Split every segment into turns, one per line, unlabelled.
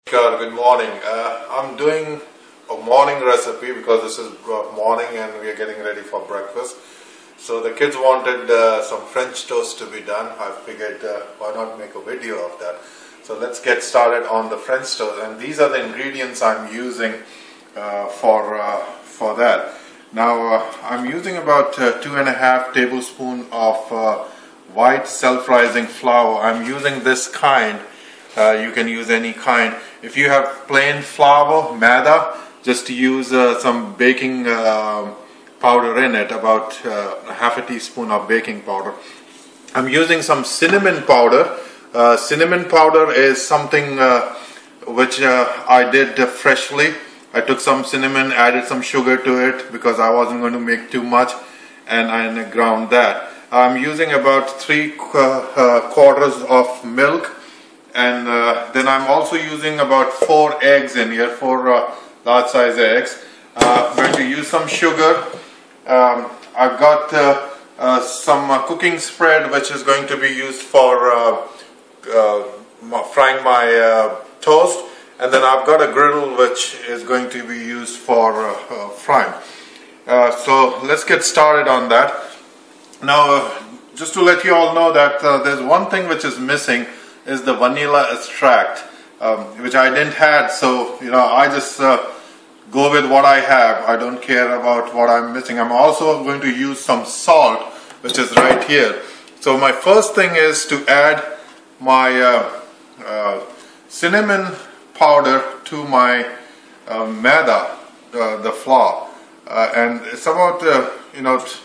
Good morning. I'm doing a morning recipe because this is morning and we are getting ready for breakfast. So the kids wanted some French toast to be done. I figured why not make a video of that. So let's get started on the French toast, and these are the ingredients I'm using for that. Now I'm using about 2.5 tablespoons of white self-rising flour. I'm using this kind. You can use any kind. If you have plain flour, maida, just use some baking powder in it, about half a teaspoon of baking powder. I'm using some cinnamon powder. Cinnamon powder is something which I did freshly. I took some cinnamon, added some sugar to it because I wasn't going to make too much, and I ground that. I'm using about 3/4 of milk. And then I'm also using about 4 eggs in here, 4 large size eggs. I'm going to use some sugar. I've got some cooking spread which is going to be used for frying my toast. And then I've got a griddle which is going to be used for frying. So let's get started on that. Now just to let you all know that there's one thing which is missing, is the vanilla extract, which I didn't have, so I just go with what I have. I don't care about what I'm missing. I'm also going to use some salt, which is right here. So my first thing is to add my cinnamon powder to my maida, the flour, and it's about that's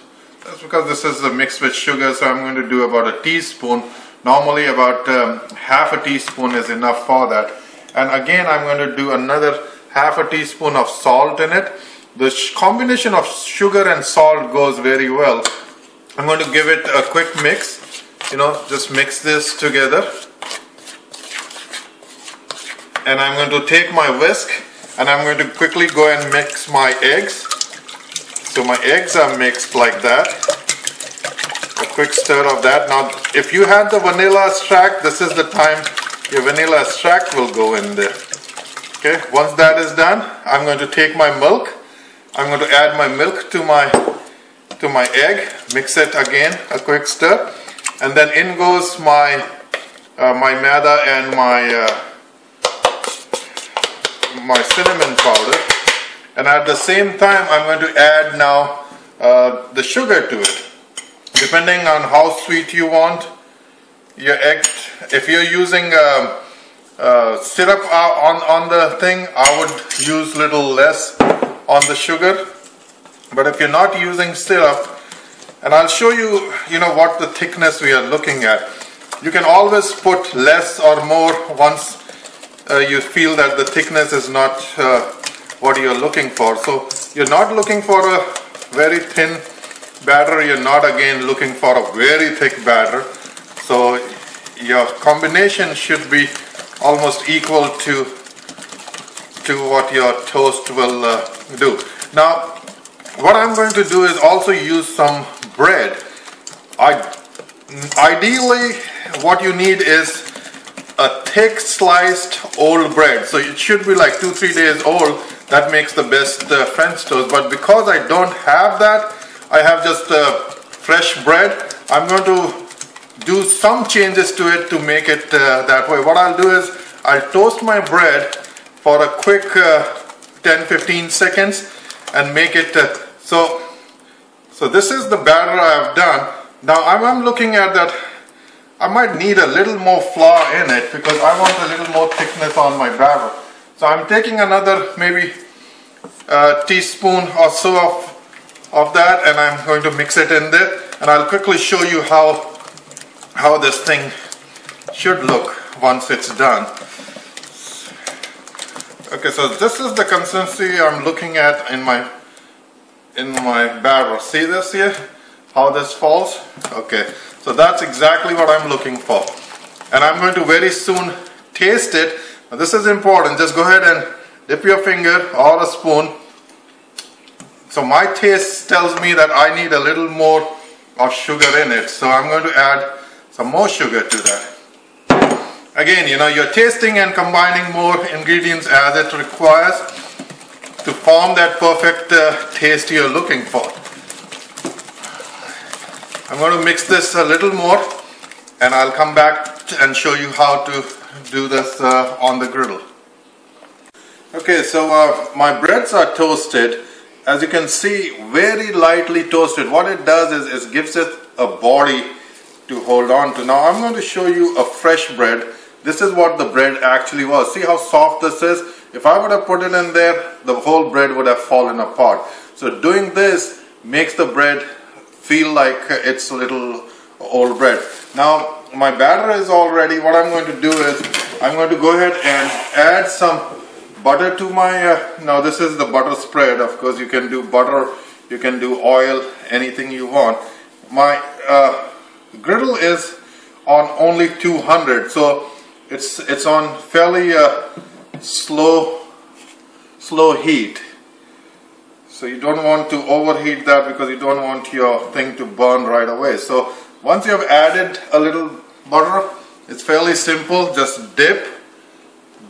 because this is mixed with sugar, so I'm going to do about a teaspoon. Normally about half a teaspoon is enough for that. And again I'm going to do another half a teaspoon of salt in it. The combination of sugar and salt goes very well. I'm going to give it a quick mix. Just mix this together. And I'm going to take my whisk and I'm going to quickly go and mix my eggs. So my eggs are mixed like that. A quick stir of that. Now if you had the vanilla extract, this is the time your vanilla extract will go in there. Okay, once that is done, I'm going to take my milk. I'm going to add my milk to my egg, mix it again, a quick stir, and then in goes my my maida and my cinnamon powder. And at the same time I'm going to add now the sugar to it. Depending on how sweet you want your egg. If you're using syrup on the thing, I would use little less on the sugar. But if you're not using syrup, and I'll show you, what the thickness we are looking at. You can always put less or more once you feel that the thickness is not what you're looking for. So you're not looking for a very thin batter, you're not again looking for a very thick batter, so your combination should be almost equal to what your toast will do. Now what I'm going to do is also use some bread. Ideally what you need is a thick sliced old bread, so it should be like 2-3 days old. That makes the best French toast, but because I don't have that, I have just fresh bread. I'm going to do some changes to it to make it that way. What I'll do is I'll toast my bread for a quick 10-15 seconds and make it so this is the batter I've done. Now I'm looking at that. I might need a little more flour in it because I want a little more thickness on my batter. So I'm taking another maybe teaspoon or so of that, and I'm going to mix it in there, and I'll quickly show you how this thing should look once it's done. Okay, so this is the consistency I'm looking at in my batter. See this here, how this falls? Okay, so that's exactly what I'm looking for, and I'm going to very soon taste it. Now, this is important. Just go ahead and dip your finger or a spoon. So my taste tells me that I need a little more of sugar in it, so I'm going to add some more sugar to that. Again, you're tasting and combining more ingredients as it requires to form that perfect taste you're looking for. I'm going to mix this a little more and I'll come back and show you how to do this on the griddle. Okay, so my breads are toasted. As you can see, very lightly toasted. What it does is it gives it a body to hold on to. Now I'm going to show you a fresh bread. This is what the bread actually was. See how soft this is? If I would have put it in there, the whole bread would have fallen apart. So doing this makes the bread feel like it's a little old bread. Now my batter is all ready. What I'm going to do is I'm going to go ahead and add some butter to my, now this is the butter spread. Of course you can do butter, you can do oil, anything you want. My griddle is on only 200, so it's on fairly slow heat. So you don't want to overheat that because you don't want your thing to burn right away. So once you have added a little butter, it's fairly simple. Just dip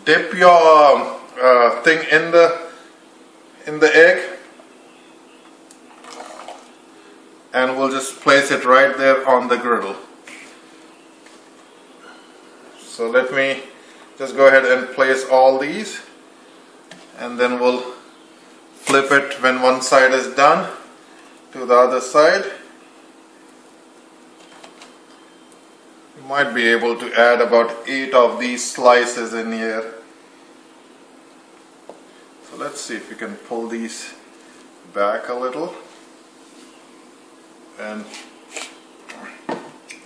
your thing in the egg, and we'll just place it right there on the griddle. So let me just go ahead and place all these, and then we'll flip it when one side is done to the other side. You might be able to add about 8 of these slices in here. So let's see if we can pull these back a little and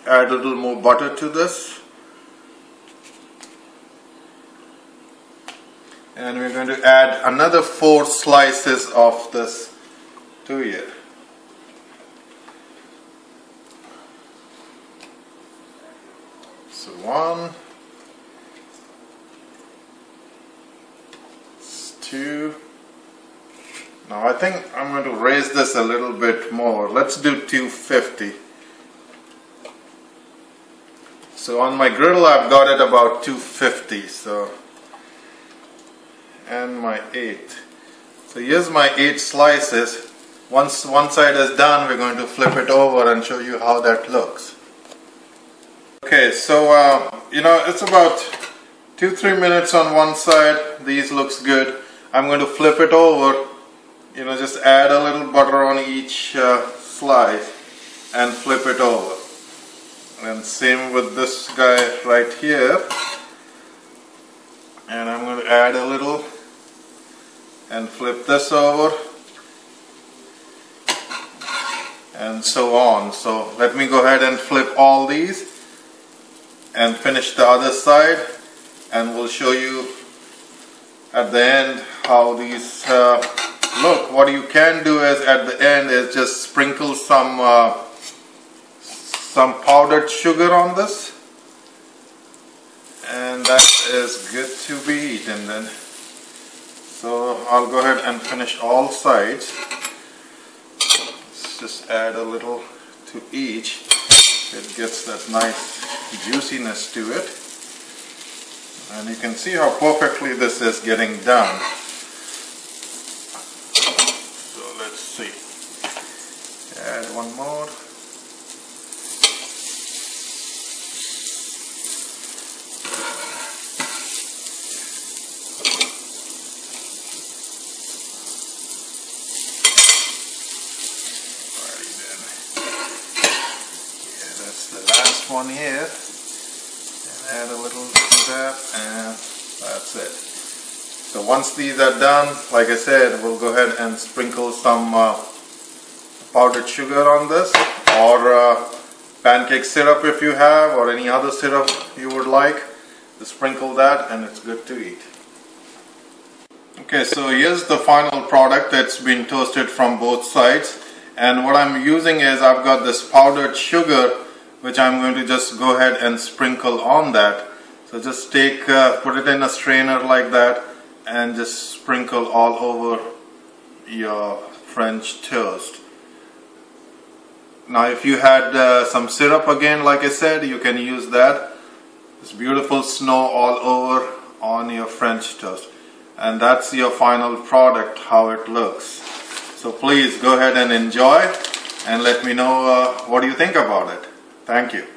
add a little more butter to this. And we're going to add another 4 slices of this to here. So 1, 2. Now I think I'm going to raise this a little bit more. Let's do 250. So on my griddle I've got it about 250. So, and my 8. So here's my 8 slices. Once one side is done, we're going to flip it over and show you how that looks. Okay, so it's about 2-3 minutes on one side. These looks good. I'm going to flip it over, just add a little butter on each slice and flip it over. And same with this guy right here. And I'm going to add a little and flip this over. And so on. So let me go ahead and flip all these and finish the other side, and we'll show you at the end how these look. What you can do is at the end is just sprinkle some powdered sugar on this, and that is good to be eaten then. So I'll go ahead and finish all sides. Let's just add a little to each. It gets that nice juiciness to it. And you can see how perfectly this is getting done. So let's see. Add one more. One here, and add a little to that, and that's it. So once these are done, like I said, we'll go ahead and sprinkle some powdered sugar on this, or pancake syrup if you have, or any other syrup you would like. Just sprinkle that and it's good to eat. Okay, so here's the final product that's been toasted from both sides, and what I'm using is I've got this powdered sugar which I'm going to just go ahead and sprinkle on that. So just take, put it in a strainer like that and just sprinkle all over your French toast. Now if you had some syrup again, like I said, you can use that. It's beautiful snow all over on your French toast. And that's your final product, how it looks. So please go ahead and enjoy and let me know what you think about it. Thank you.